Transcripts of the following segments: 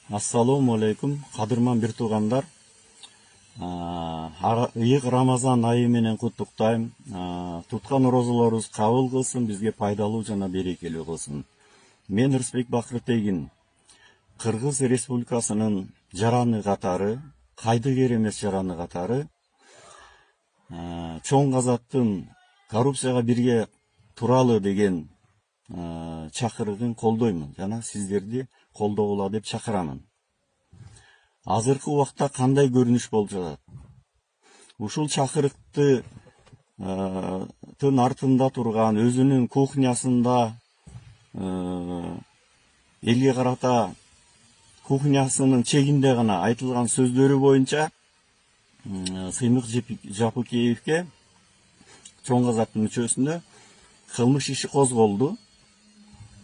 Ассалому алейкум, кадырман бир туугандар. Ыйык Рамазан айы менен куттуктайм. Туткан орозолорубуз кабыл кылсын, бизге пайдалуу жана берекелүү кылсын. Мен Рысбек Бакыртегин, Кыргыз Республикасынын жараны катары, кайдыгер эмес жараны катары, чоң казаттын коррупцияга бирге туралы деген чакырыгын колдоймун жана сиздерди колдогула деп чакырамын. Азыркы убакта кандай көрүнүш болуп жатат? Ушул чакырыктын артында турган өзүнүн кухнясында элге карата кухнясынын чегинде гана айтылган сөздөрү боюнча Сыймык Жапыкеевке, чоң казаттын мүчөсүнө кылмыш иши козголду.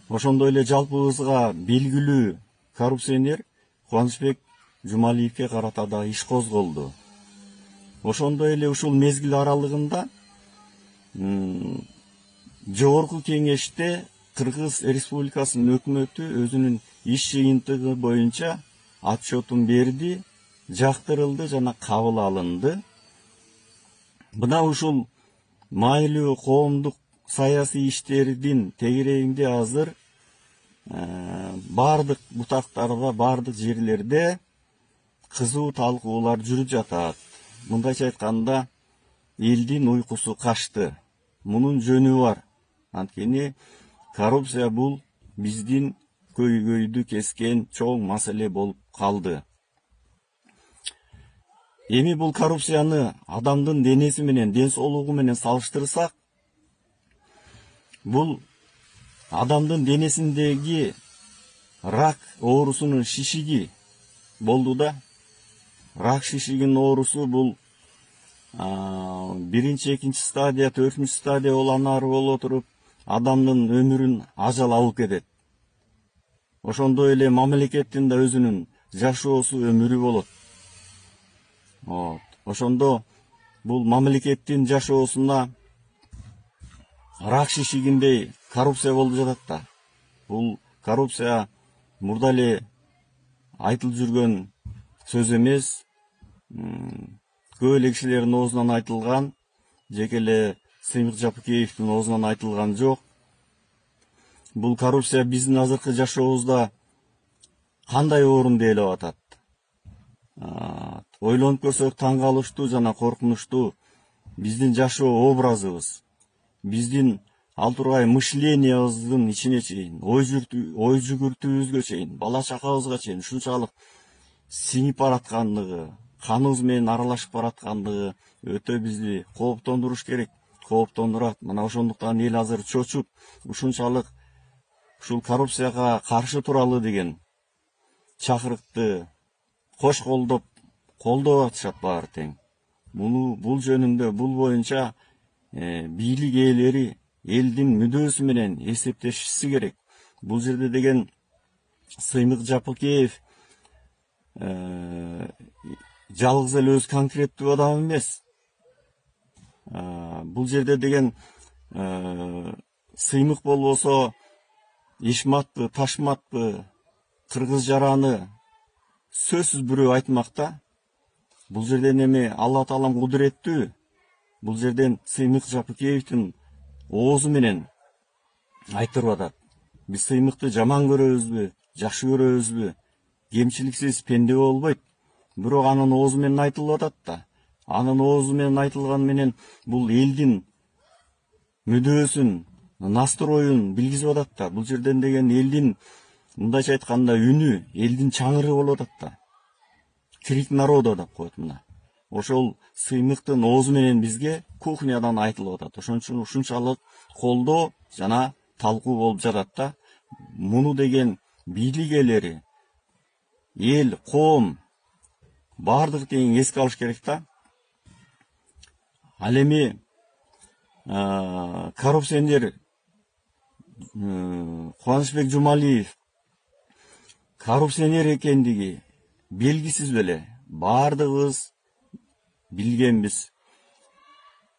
Ошондой эле жалпыбызга белгилүү коррупционер Кубанычбек Жумалиевке карата да иш козголду. Ошондой эле ушул мезгил аралыгында жогорку кеңеште Кыргыз Республикасынын өкмөтү өзүнүн иш жыйынтыгы боюнча отчетун берди, жактырылды жана кабыл алынды. Мына ушул майлуу коомдук саясий иштердин тегерегинде азыр бардык бутактарда, бардык жерлерде кызуу талкуулар жүрүп жатат. Мындайча айтканда, элдин уйкусу качты. Мунун жөнү бар. Анткени коррупция бул биздин көйгөйдү кескен чоң маселе болуп калды. Эми бул коррупцияны адамдын денеси менен, ден соолугу менен салыштырсак, бул адамдын денесиндеги рак оорусунун шишиги болду да. Рак шишигинин оорусу бул биринчи, экинчи стадия, төртүнчү стадия улам ары боло туруп, адамдын өмүрүн ажал алып кетет. Ошондой эле мамлекеттин да өзүнүн жашоосу, өмүрү болот. Ошондо бул мамлекеттин жашоосуна рак шишигиндей коррупция болуп жатат да. Бул коррупция мурда эле айтылып жүргөн сөз эмес, көп эле кишилердин оозунан айтылган, жеке эле Сыймык Жапыкеевдин оозунан айтылган жок. Бул коррупция биздин азыркы жашообузда кандай орунду ээлеп атат? Ойлонуп көрсөк таң калыштуу жана коркунучтуу. Биздин жашоо образыбыз, биздин ал тургай мышлениябыздын ичине чейин, ой жүгүртүүбүзгө чейин, бала чакабызга чейин ушунчалык сиңип бараткандыгы, каныбыз менен аралашып бараткандыгы өтө бизди кооптондуруш керек, кооптондурат. Мына ошондуктан эл азыр чочуп, ушунчалык ушул коррупцияга каршы туралы деген чакырыкты кош колдоп атышат баары тең. Бул жөнүндө, бул боюнча бийлик ээлери элдин мүдөөсү менен эсептешиши керек. Бул жерде деген Сыймык Жапыкеев жалгыз эле өз конкреттүү адам эмес. Бул жерде деген Сыймык болбосо Ишматпы, Ташматпы, Кыргыз жараны сөзсүз бирөө айтмакта. Бул жерден эми Алла Таалам кудуреттүү. Бул жерден Сыймык Жапыкеевдин оозу менен айтырып атат. Биз Сыймыкты жаман көрөбүзбү, жакшы көрөбүзбү? Кемчиликсиз пенде болбойт. Бирок анын оозу менен айтылып атат да. Анын оозу менен айтылган менен бул элдин мүдөөсүн, настроюн билгизип атат да. Бул жерден деген элдин, мындайча айтканда, үнү, элдин чаңыры болуп атат да. Крик народа деп коет мына. Ошол Сыймыктын оозу менен бизге кухнядан айтылып атат. Ошон үчүн ушунчалык колдоо жана талкуу болуп жатат да. Муну деген бийлик ээлери, эл, коом бардык тең эске алыш керек да. Ал эми коррупционер Кубанычбек Жумалиев коррупционер экендиги белгисиз беле бардыгыбыз билгенбиз.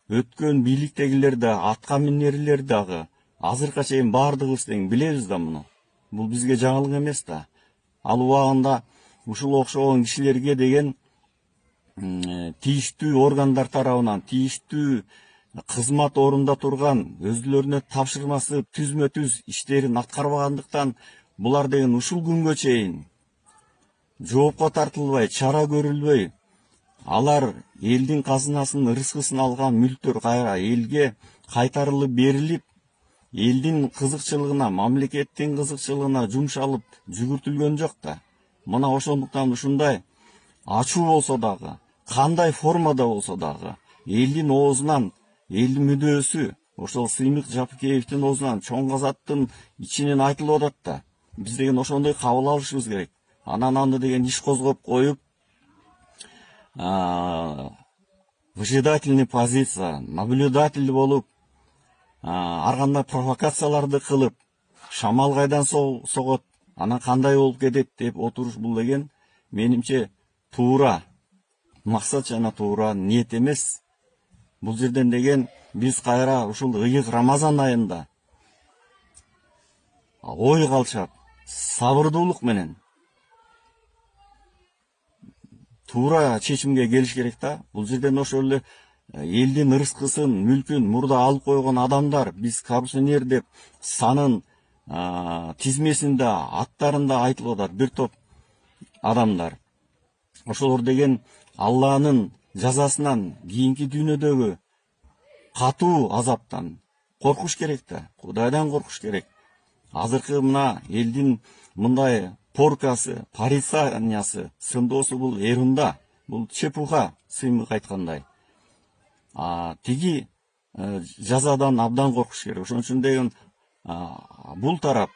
Өткөн бийликтегилер да, атка минерлер дагы азыркыга чейин бардыгыбыз тең билебиз да муну. Бул бизге жаңылык эмес да. Ал убагында ушул окшогон кишилерге деген тийиштүү органдар тарабынан, тийиштүү кызмат орунда турган, өзүлөрүнө тапшырмасы түзмө түз иштерин аткарбагандыктан булар деген ушул күнгө чейин жоопко тартылбай, чара көрүлбөй, алар элдин казынасынын ырыскысын алган мүлктөр кайра элге кайтарылып берилип, элдин кызыкчылыгына, мамлекеттин кызыкчылыгына жумшалып жүгүртүлгөн жок да. Мына ошондуктан ушундай ачуу болсо дагы, кандай формада болсо дагы, элдин оозунан, элдин мүдөөсү, ошол Сыймык Жапыкеевдин оозунан, Чоң Казаттын ичинен айтылып атат да. Биз деген ошондой кабыл алышыбыз керек. Анан аны деген иш козгоп коюп, выжидательный позиция, наблюдатель болуп, ар кандай провокацияларды кылып, шамал кайдан согот, анан кандай болуп кетет деп отуруш, бул деген менимче туура максат жана туура ниет эмес. Бул жерден деген биз кайра ушул ыйык Рамазан айында ой калчап, сабырдуулук менен туура чечимге келиш керек да. Бул жерден ошол эле элдин ырыскысын, мүлкүн мурда алып койгон адамдар, биз коррупционер деп санын тизмесинде, аттарында айтылып атат бир топ адамдар. Ошолор деген Алланын жазасынан, кийинки дүйнөдөгү катуу азаптан коркуш керек да, Кудайдан коркуш керек. Азыркы мына элдин мындай поркасы, порицаниясы, сындоосу бул эрунда, бул чепуха, Сыймык айткандай. Тиги жазадан абдан коркуш керек. Ошон үчүн деген бул тарап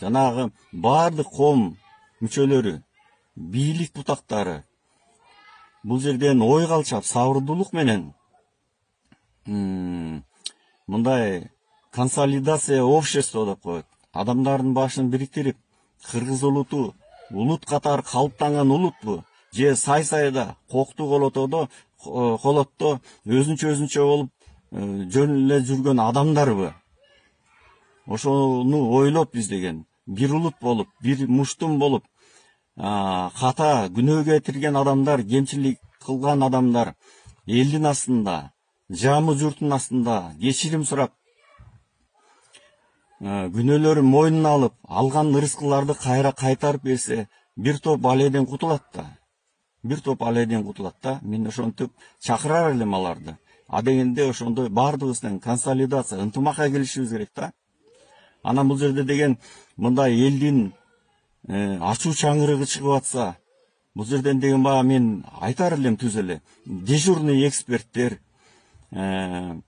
жанагы баардык коом мүчөлөрү, бийлик бутактары бул жерден ой калчап, сабырдуулук менен мындай консолидация общества деп коет. Адамдардын башын бириктирип, кыргыз улуту, улут катары калыптанган улутпу, же сай-сайда, кокту колотто өзүнчө болуп жөн эле жүргөн адамдарбы? Ошону ойлоп биз деген бир улут болуп, бир муштум болуп, ката күнөө кетирген адамдар, кемчилик кылган адамдар элдин астында, жамы журттун астында кечирим сурап, күнөөлөрүн мойнуна алып, алган ырыскыларды кайра кайтарып берсе, бир топ аледен кутулат да. Бир топ аледен кутулат да. Мен ошентип чакырар элем аларды. Дегенде ошондой баардыгыбыздан консолидация, ынтымакка келишибиз керек да. Анан бул жерде деген мындай элдин ачуу чаңырыгы чыгып атса, бул жерден деген мен айтар элем түз эле. Дежурный эксперттер, анын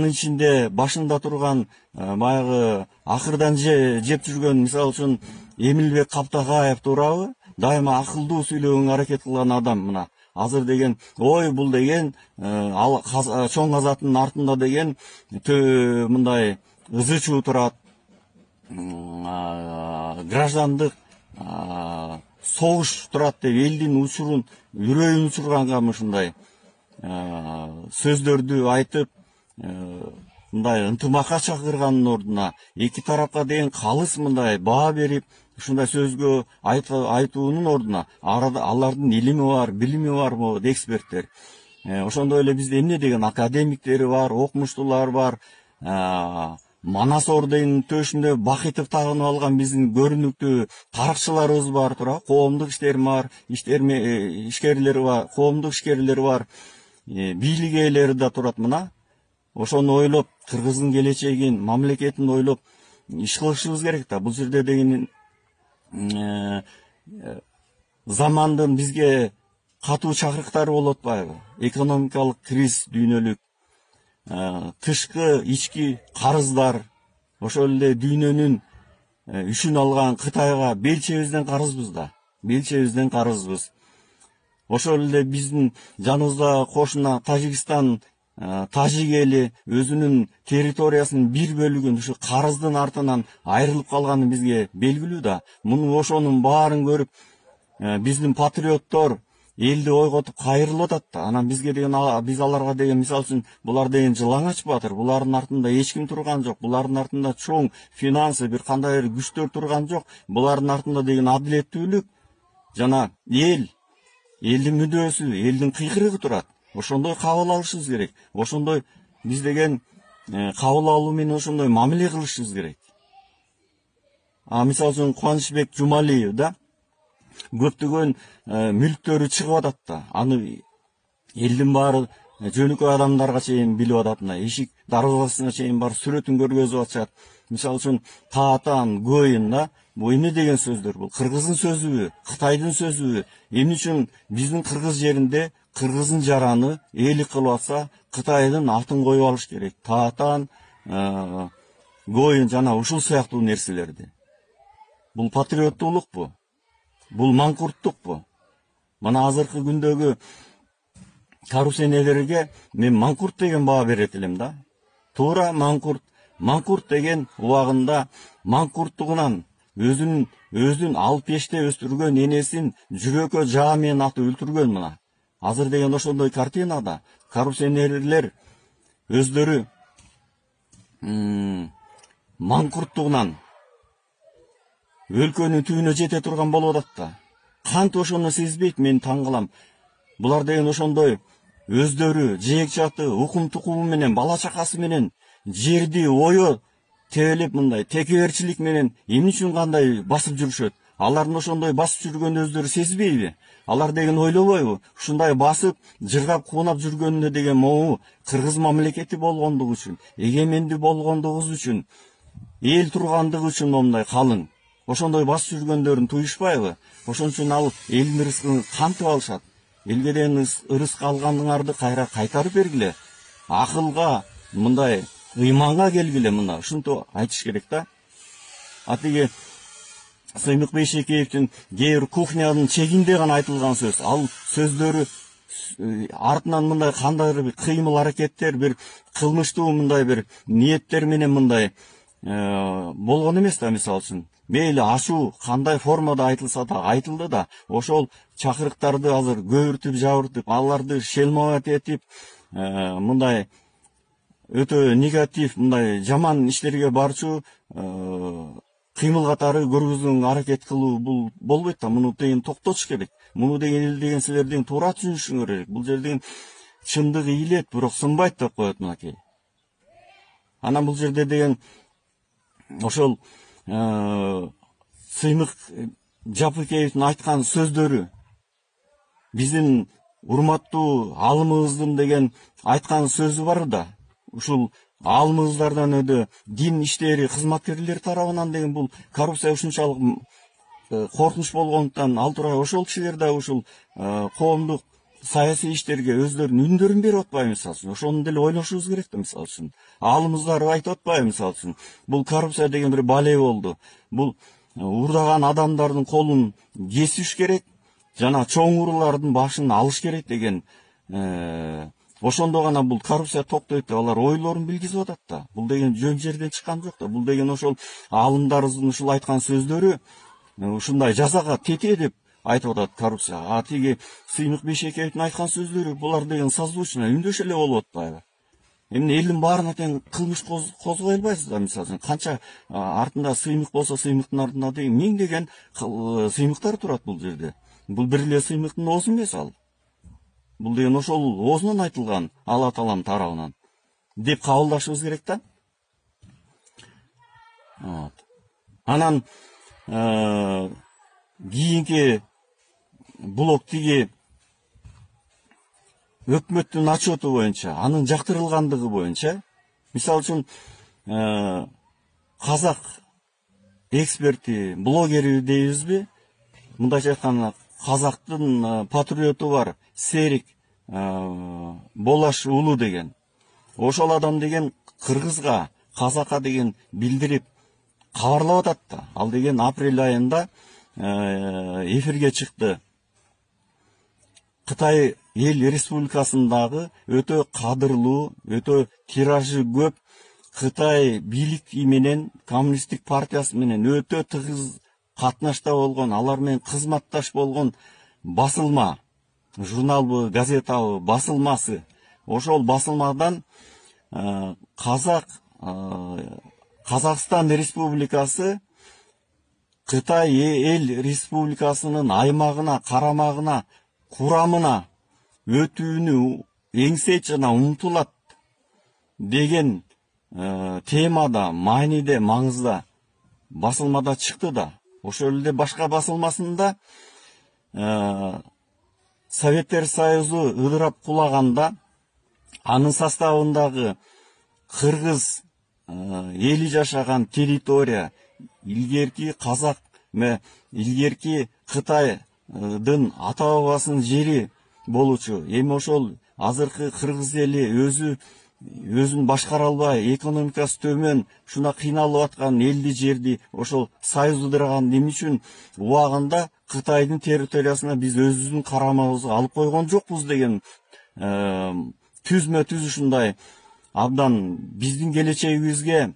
ичинде башында турган баягы акырдан жеп жүргөн, мисалы үчүн Эмилбек Каптакаев туурабы, дайыма акылдуу сүйлөгөнгө аракет кылган адам. Мына азыр деген ой бул деген Чоң Казаттын артында деген мындай ызы-чуу турат, граждандык согуш турат деп элдин учурун, үрөйүн учурганга ушундай сөздөрдү айтып, мындай ынтымакка чакырганын ордуна эки тарапка деген калыс мындай баа берип, ушундай сөзгө айтуунун ордуна алардын илими бар, билими бар могу эксперттер. Ошондой эле бизде эмне деген академиктери бар, окумуштуулар бар. Манас орденин төшүндө Бакытов тагынып алган биздин көрүнүктүү таракчыларыбыз бар тура, коомдук ишкерлери бар, коомдук ишкерлери бар, бийлик ээлери да турат. Мына ошону ойлоп, кыргыздын келечегин, мамлекетин ойлоп иш кылышыбыз керек да. Бул жерде деген замандын бизге катуу чакырыктары болуп атпайбы? Экономикалык криз, дүйнөлүк, тышкы, ички карыздар, ошол эле дүйнөнүн үшүн алган Кытайга белчебизден карызбыз да. Белчебизден карызбыз. Ошол эле биздин жаныбызда кошуна Тажикстан, тажик эли өзүнүн территориясынын бир бөлүгүн ушу карыздын артынан айрылып калганы бизге белгилүү да. Муну ошонун баарын көрүп, биздин патриоттор, элди ойготуп кайрылып атат да. Анан бизге деген, биз аларга деген, мисалы үчүн, булар деген жылаңач батыр, булардын артында эч ким турган жок, булардын артында чоң финансы, бир кандай бир күчтөр турган жок, булардын артында деген адилеттүүлүк жана элдин мүдөөсү, элдин кыйкырыгы турат. Ошондой кабыл алышыбыз керек. Ошондой биз деген кабыл алуу менен ошондой мамиле кылышыбыз керек. Мисалы үчүн Кубанычбек Жумалиев да көптөгөн мүлктөрү чыгып атат да. Аны элдин баары жөнөкөй адамдарга чейин билип атат да. Эшик дарбазасына чейин бар сүрөтүн көргөзүп атышат. Мисалы үчүн Таатан, Гойын да, бул эмне деген сөздөр? Бул кыргыздын сөзүбү, Кытайдын сөзүбү? Эмне үчүн биздин кыргыз жеринде кыргыздын жараны ээлик кылып атса, Кытайдын атын коюп алыш керек? Таатан, Гойын жана ушул сыяктуу нерселерди. Бул патриоттуулукпу? Бул маңкурттукпу? Мына азыркы күндөгү коррупционерлерге мен маңкурт деген баа берет элем да. Туура маңкурт. Маңкурт деген убагында маңкурттугунан өзүн алып пеште өстүргөн энесин жүрөккө жаа менен атып өлтүргөн мына. Азыр деген ошондой картинада коррупционерлер өздөрү маңкурттугунан өлкөнүн түбүнө жете турган болуп атат да. Кантип ошону сезбейт, мен таң калам. Булар деген ошондой өздөрү жээк жаты, укум тукуму менен, бала чакасы менен жерди ою тебелеп мындай текеберчилик менен эмне үчүн кандай басып жүрүшөт? Алардын ошондой басып жүргөнүн өздөрү сезбейби? Алар деген ойлобойбу? Ушундай басып, жыргап, куунап жүргөнүнө деген могу кыргыз мамлекети болгондугу үчүн, эгемендүү болгондугубуз үчүн, эл тургандыгы үчүн момундай калың. Ошондой басып жүргөндөрүн туюшпайбы? Ошон үчүн ал элдин ырыскын кантип алышат? Элге деген ырыск алгандыңарды кайра кайтарып бергиле. Акылга, мындай ыйманга келгиле, мына ушинтип айтыш керек да. Атиги Сыймык Бейшекеевдин кээ бир кухнянын чегинде гана айтылган сөз. Ал сөздөрү артынан мындай кандайдыр бир кыймыл аракеттер, бир кылмыштуу мындай бир ниеттер менен мындай болгон эмес да. Мисалы үчүн мейли ашуу кандай формада айтылса да айтылды да, ошол чакырыктарды азыр көбүртүп жабыртып, аларды шелмовать этип, мындай өтө негатив, мындай жаман иштерге барчу кыймыл катары көргөзүүгө аракет кылуу бул болбойт да. Муну деген токтотуш керек. Муну деген эл деген силер деген туура түшүнүшүңөр керек. Бул жерден чындык ийилет, бирок сынбайт деп коет мынакей. Анан бул жерде деген ошол Сыймык Жапыкеевдин айткан сөздөрү, биздин урматтуу алымыбыздын деген айткан сөзү бар да. Ушул алымыбыздардан өдө дин иштери кызматкерлер тарабынан деген бул коррупция ушунчалык коркунуч болгондуктан ал тургай ошол кишилер да ушул коомдук саясий иштерге өздөрүнүн үндөрүн берип атпайбы? Мисалы үчүн ошону деле ойлошубуз керек да. Мисалы үчүн алымыздар айтып атпайбы? Мисалы үчүн бул коррупция деген бир бале болду. Бул уурдаган адамдардын колун кесиш керек жана чоң уруулардын башын алыш керек деген ошондо гана бул коррупция токтойт деп алар ойлорун билгизип атат да. Бул деген жөн жерден чыккан жок да. Бул деген ошол алымдарыбыздын ушул айткан сөздөрү ушундай жазага тете деп айтып атат коррупция. Тиги Сыймык Бейшекеевдин айткан сөздөрү булар деген созвучно үндөш эле болуп атпайбы? Эмне элдин баарына тең кылмыш козгой албайсыз да. Мисалы үчүн канча артында сыймык болсо, сыймыктын артында деген миңдеген сыймыктар турат бул жерде. Бул бир эле сыймыктын оозу эмес ал. Бул деген ошол оозунан айтылган Алла Тааланын тарабынан деп кабылдашыбыз керек да. Анан кийинки блок тиги өкмөттүн отчету боюнча, анын жактырылгандыгы боюнча, мисалы үчүн казак эксперти, блогери дейбизби? Мындайча айтканда, казактын патриоту бар, Серик Болаш уулу деген. Ошол адам деген кыргызга, казакка деген билдирип кабарлап атат да. Ал деген апрель айында эфирге чыкты. Кытай эл республикасындагы өтө кадырлуу, өтө тиражы көп Кытай бийлики менен, коммунисттик партиясы менен өтө тыгыз катнашта болгон, алар менен кызматташ болгон басылма журналбы, газетабы, басылмасы. Ошол басылмадан Казакстан Республикасы Кытай эл республикасынын аймагына, карамагына, курамына өтүүнү эңсейт жана умтулат деген темада, мааниде, маңызда басылмада чыкты да. Ошол эле башка басылмасында Советтер Союзу ыдырап кулаганда анын составындагы кыргыз эли жашаган территория, илгерки казак, илгерки Кытайдын ата бабасынын жери болчу. Эми ошол азыркы кыргыз эли өзүн башкара албай, экономикасы төмөн, шуна кыйналып аткан элди жерди ошол союз ыдыраган эмне үчүн убагында Кытайдын территориясына биз өзүбүздүн карамабызга алып койгон жокпуз деген түзмө түз ушундай абдан биздин келечегибизге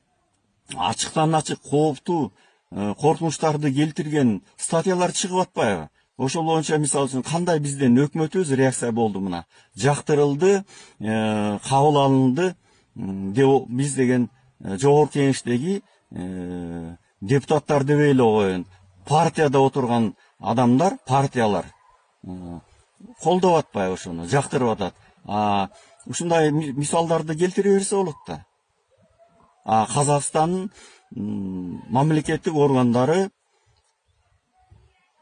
ачыктан ачык кооптуу коркунучтарды келтирген статьялар чыгып атпайбы? Ошол боюнча мисалы үчүн кандай бизден өкмөтүбүз реакция болду мына. Жактырылды, кабыл алынды деп биз деген жогорку кеңештеги депутаттар деп эле коеюн. Партияда отурган адамдар, партиялар колдоп атпайбы ошону, жактырып атат. Ушундай мисалдарды келтире берсе болот да. Казакстандын мамлекеттик органдары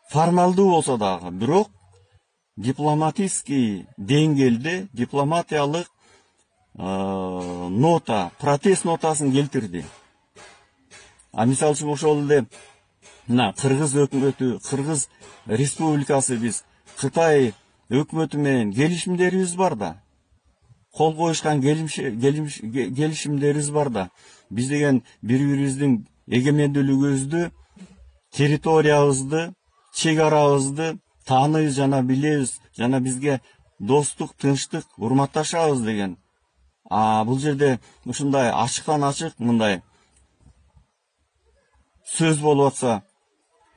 формалдуу болсо дагы, бирок дипломатический деңгээлде дипломатиялык нота, протест нотасын келтирди. Мисалы үчүн ошол эле мына кыргыз өкмөтү, кыргыз республикасы биз Кытай өкмөтү менен келишимдерибиз бар да. Кол коюшкан келишимдерибиз бар да. Биз деген бири-бирибиздин эгемендүүлүгүбүздү, территориябызды, чек арабызды тааныйбыз жана билебиз, жана бизге достук, тынчтык, урматташабыз деген. Бул жерде ушундай ачыктан ачык мындай сөз болуп атса,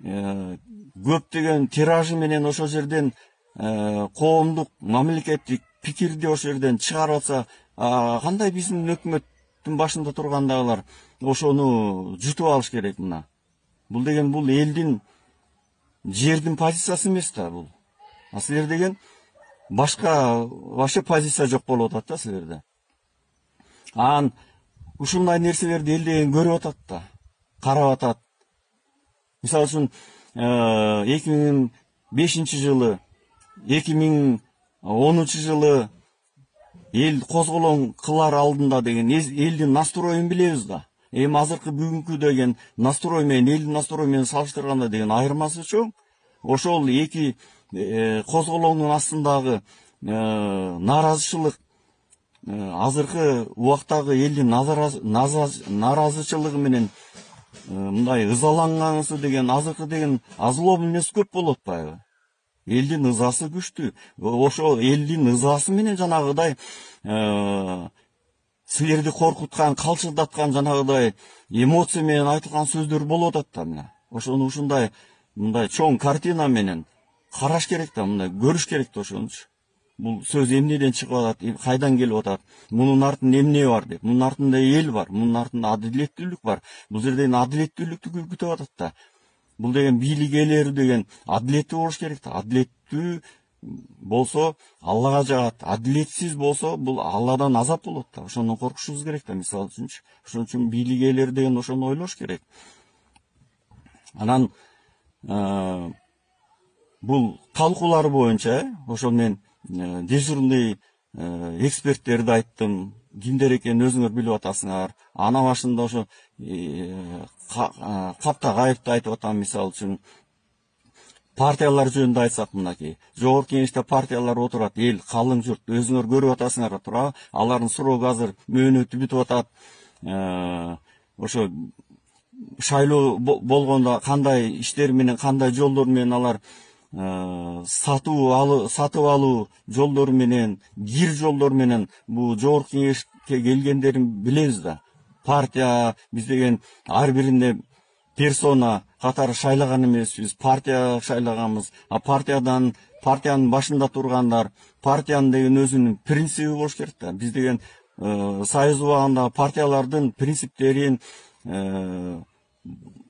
көптөгөн тиражы менен ошол жерден коомдук, мамлекеттик пикирди ошол жерден чыгарып атса, кандай биздин өкмөттүн башында тургандагылар ошону жутуп алыш керек мына. Бул деген бул элдин, жердин позициясы эмес да бул. Силер деген башка вообще позиция жок болуп атат да силерде. Ушундай нерселерди эл деген көрүп атат да, карап атат. Мисалы үчүн 2005 жылы, 2010 жылы эл козголоң кылар алдында деген элдин настроюн билебиз да. Эми азыркы бүгүнкү деген настрой менен элдин настрой менен салыштырганда деген айырмасы чоң. Ошол эки козголоңдун астындагы нааразычылык азыркы убактагы элдин нааразычылыгы менен мындай ызаланганысы деген азыркы деген озлобный эмес көп болуп атпайбы? Элдин ызасы күчтүү. Ошол элдин ызасы менен жанагыдай силерди коркуткан, калчылдаткан жанагыдай эмоция менен айтылган сөздөр болуп атат да мына. Ошону ушундай мындай чоң картина менен караш керек да, мындай көрүш керек да ошонучу. Бул сөз эмнеден чыгып атат, кайдан келип атат, мунун артында эмне бар деп, мунун артында эл бар, мунун артында адилеттүүлүк бар. Бул жерден адилеттүүлүктү күтүп атат да. Бул деген бийлик ээлери деген адилеттүү болуш керек да. Адилеттүү болсо Аллага жагат, адилетсиз болсо бул Алладан азап болот да. Ошондон коркушубуз керек да, мисалы үчүнчү. Ошон үчүн бийлик ээлери деген ошону ойлош керек. Анан бул талкуулар боюнча ошол мен дежурный эксперттерди айттым. Кимдер экенин өзүңөр билип атасыңар. Ана башында ошо Каптагаевди айтып атам, мисалы үчүн. Партиялар жөнүндө айтсак мынакей. Жогорку кеңеште партиялар отурат, эл, калың журт, өзүңөр көрүп атасыңар туурабы? Алардын срогу азыр мөөнөтү бүтүп атат. Ошо шайлоо болгондо кандай иштер менен, кандай жолдор менен алар сатып алуу жолдору менен, кир жолдор менен бул жогорку кеңешке келгендерин билебиз да. Партия биз деген ар биринде персона катары шайлаган эмеспиз, партия шайлаганбыз. Партиядан партиянын башында тургандар, партиянын деген өзүнүн принциби болуш керек да. Биз деген союз убагында партиялардын принциптерин,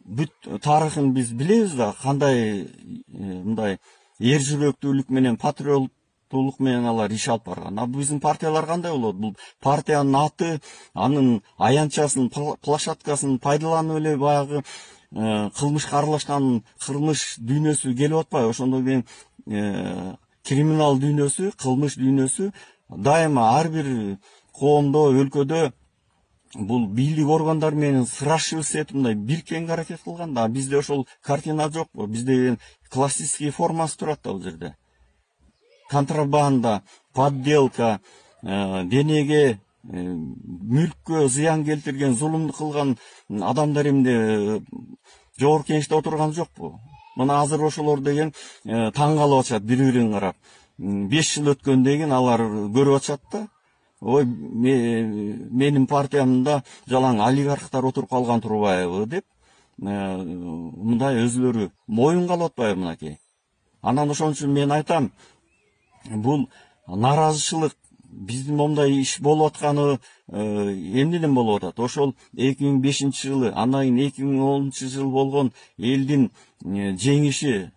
бүт тарыхын биз билебиз да, кандай мындай эр жүрөктүүлүк менен, патриоттуулук менен алар иш алып барган. А биздин партиялар кандай болот? Бул партиянын аты, анын аянтчасын, площадкасын пайдаланып эле баягы кылмышка аралашкан кылмыш дүйнөсү келип атпайбы? Ошондой кийин криминал дүйнөсү, кылмыш дүйнөсү дайыма ар бир коомдо, өлкөдө бул бийлик органдары менен сырашып этип мындай бириккенге аракет кылган да. Бизде ошол картина жокпу? Бизде классический формасы турат да бул жерде. Контрабанда, подделка, денеге, мүлккө зыян келтирген, зулумдук кылган адамдар эмне жогорку кеңеште отурган жокпу? Мына азыр ошолор деген таң калып атышат бири-бирин карап. 5 жыл өткөндөн кийин алар көрүп атышат да. Ой, менин партиямда жалаң олигархтар отуруп калган турбайбы деп, мындай өзүлөрү моюнга алып атпайбы мынакей. Анан ошон үчүн мен айтам, бул наразычылык, биздин момундай иш болуп атканы эмнеден болуп атат? Ошол 2005 жылы, андан кийин 2010 жыл болгон элдин жеңиши,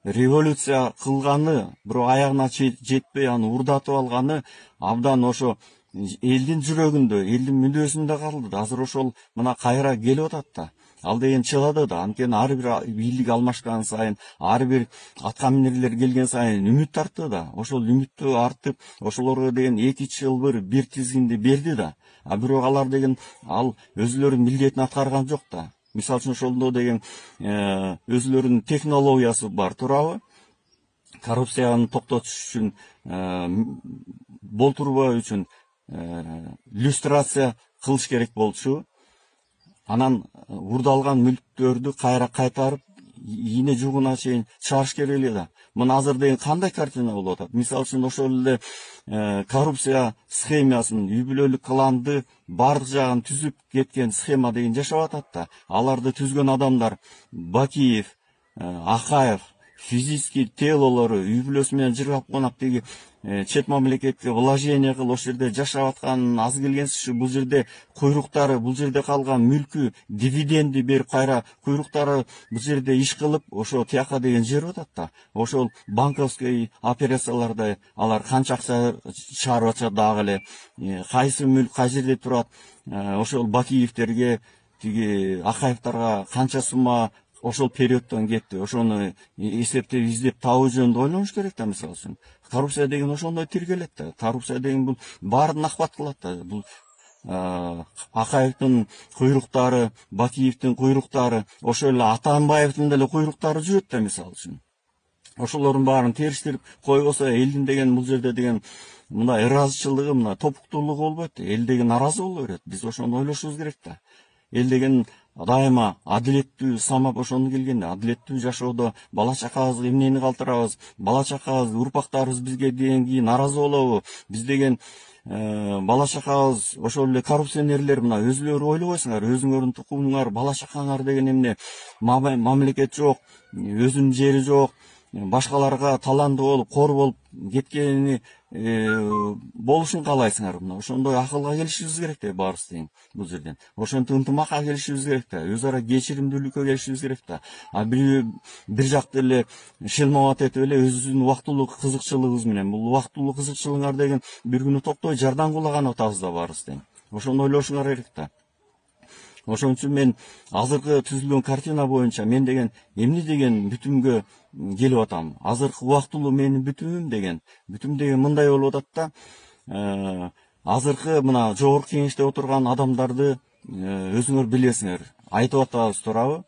революция кылганы, бирок аягына жетпей аны урдатып алганы абдан ошо элдин жүрөгүндө, элдин мүнөзүндө калды да. Азыр ошол мына кайра келип атат да. Ал деген чыгады да. Анткени ар бир бийлик алмашкан сайын, ар бир атка минерлер келген сайын үмүт артты да. Ошол үмүттү артып, ошолорго деген 2 жыл бир тизгинди берди да. А бирок алар деген ал өзүлөрүнүн милдетин аткарган жок да. Мисалы үчүн ошондо деген өзүлөрүнүн технологиясы бар, туурабы? Коррупцияны токтотуш үчүн, болтурбоо үчүн люстрация кылыш керек болчу. Анан урдалган мүлктөрдү кайра кайтарып, ийне жугуна чейин чыгарыш керек эле да. Мына азыр деген кандай картина болуп атат? Мисалы үчүн ошол эле коррупция схемасын, үй бүлөлүк кланды бардык жагын түзүп кеткен схема деген жашап атат да. Аларды түзгөн адамдар Бакиев, Акаев, физический телолору үй бүлөсү менен жыргап конап деги чет мамлекетке вложение кылып ошол жерде жашап атканын аз келгенсиз, бул жерде куйруктары, бул жерде калган мүлкү, дивиденди берип кайра куйруктары бул жерде иш кылып, ошо тияка деген жиберип атат да. Ошол банковский операцияларда алар канча акча чыгарып атышат дагы эле, кайсы мүлк кай жерде турат, ошол Бакиевтерге, тиги Акаевтарга канча сумма ошол периоддон кетти. Ошону эсептеп, издеп табуу жөнүндө ойлонуш керек да. Мисалы үчүн коррупция деген ошондой тиркелет да. Коррупция деген бул баарын охват кылат да. Бул Акаевдин куйруктары, Бакиевдин куйруктары, ошол эле Атамбаевдин деле куйруктары жүрөт да. Мисалы үчүн ошолордун баарын териштирип койбосо, элдин деген бул жерде деген мындай ыраазычылыгы, мына топуктуулугу болбойт. Эл деген наразы боло берет. Биз ошону ойлошубуз керек да. Эл деген дайыма адилеттүү самап ошону келгенде, адилеттүү жашоодо бала чакабызга эмнени калтырабыз, бала чакабыз, урпактарыбыз бизге деген кийин наразы болобу? Биз деген бала чакабыз ошол эле коррупционерлер, мына өзүлөрү ойлобойсуңар, өзүңөрдүн тукумуңар, бала чакаңар деген эмне мамлекет жок, өзүнүн жери жок, башкаларга таланды болуп, кор болуп кеткени болушун каалайсыңар. Мына ошондой акылга келишибиз керек да баарыбыз тең бул жерден. Ошентип ынтымакка келишибиз керек да, өз ара кечиримдүүлүккө келишибиз керек да. А бир жакты эле шелмоват этип эле өзүбүздүн убактылуу кызыкчылыгыбыз менен, бул убактылуу кызыкчылыгыңар деген бир күнү токтой жардан кулаган атабыз да баарыбыз тең. Ошону ойлошуңар керек да. Ошон үчүн мен азыркы түзүлгөн картина боюнча мен деген эмне деген бүтүмгө келип атам. Азыркы убактылуу менин бүтүм деген мындай болуп атат да. Азыркы мына жогорку кеңеште отурган адамдарды өзүңөр билесиңер, айтып атабыз, туурабы?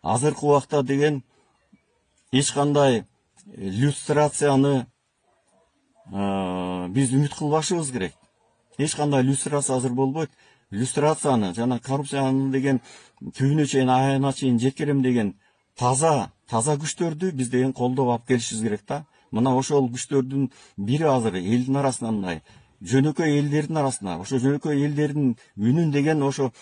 Азыркы убакта деген эч кандай люстрацияны биз үмүт кылбашыбыз керек. Эч кандай люстрация азыр болбойт. Люстрацияны жана коррупцияны деген түбүнө чейин, аягына чейин жеткирем деген таза күчтөрдү биз деген колдоп алып келишибиз керек да. Мына ошол күчтөрдүн бири азыр элдин арасында, мындай жөнөкөй элдердин арасында, ошо жөнөкөй элдердин үнүн деген ошо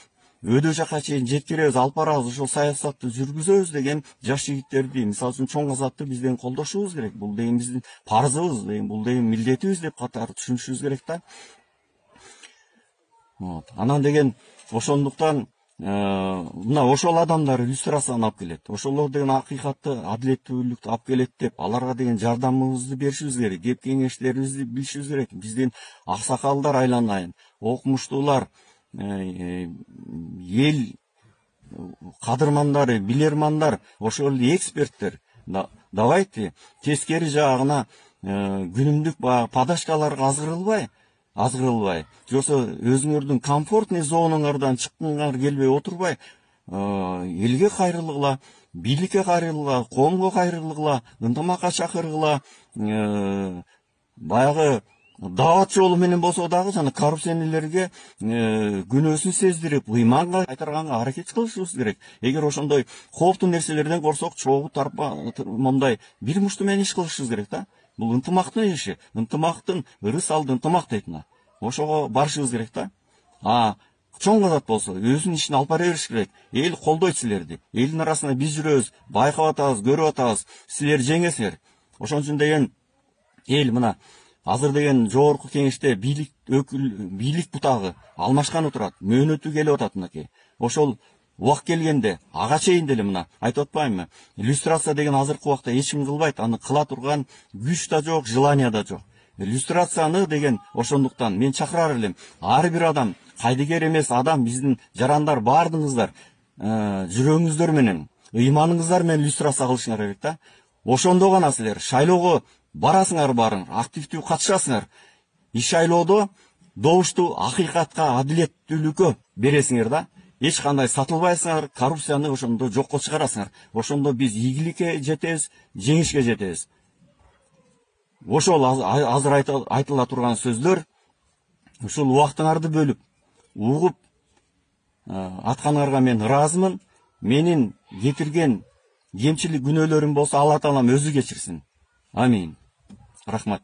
өдө жакка чейин жеткиребиз, алып барабыз, ошол саясатты жүргүзөбүз деген жаш жигиттерди, мисалы үчүн чоң азатты биз деген колдошубуз керек. Бул деген биздин парзыбыз, бул деген милдетибиз деп катары түшүнүшүбүз керек да. Анан деген ошондуктан мына ошол адамдар иллюстрацияны алып келет. Ошолор деген акыйкатты, адилеттүүлүктү алып келет деп, аларга деген жардамыбызды беришибиз керек, кеп кеңештерибизди билишибиз керек. Биздин аксакалдар айланайын, окумуштуулар, эл кадырмандары, билермандар, ошол эксперттер, давайте тескери жагына күнүмдүк подачкаларга азгырылбай, жоксо өзүңөрдүн комфортный зонаңардан чыккыңар келбей отурбай, элге кайрылгыла, бийликке кайрылгыла, коомго кайрылгыла, ынтымакка чакыргыла, баягы даават жолу менен болсо дагы жана коррупционерлерге күнөөсүн сездирип, ыйманга кайтарганга аракет кылышыбыз керек. Эгер ошондой кооптуу нерселерден корксок, чогуу мондай бир мушту менен иш кылышыбыз керек да. Бул ынтымактын иши, ынтымактын ырыс алды ынтымак дейт мына. Ошого барышыбыз керек да. Чоң азат болсо өзүнүн ишин алып бара бериш керек. Эл колдойт силерди. Элдин арасында биз жүрөбүз, байкап атабыз, көрүп атабыз. Силер жеңесиңер. Ошон үчүн деген эл мына азыр деген жогорку кеңеште бийлик бутагы алмашкан турат, мөөнөтү келип атат мынакей. Ошол убак келгенде ага чейин деле мына айтып атпаймынбы? Иллюстрация деген азыркы убакта эч ким кылбайт, аны кыла турган күч да жок, желание да жок. Иллюстрацияны деген ошондуктан мен чакырар элем. Ар бир адам, кайдыгер эмес адам, биздин жарандар баардыгыңыздар жүрөгүңүздөр менен, ыйманыңыздар менен иллюстрация кылышыңар керек да. Ошондо гана силер шайлоого барасыңар, активдүү катышасыңар. Шайлоодо добушту акыйкатка, адилеттүүлүккө бересиңер да. Эч кандай сатылбайсыңар, коррупцияны ошондо жокко чыгарасыңар. Ошондо биз ийгиликке жетебиз, жеңишке жетебиз. Ошол азыр айтыла турган сөздөр, ушул убактыңарды бөлүп, угуп атканыңарга мен ыраазымын. Менин кетирген кемчилик күнөөлөрүм болсо Алла таалам өзү кечирсин. Амин. Рахмат.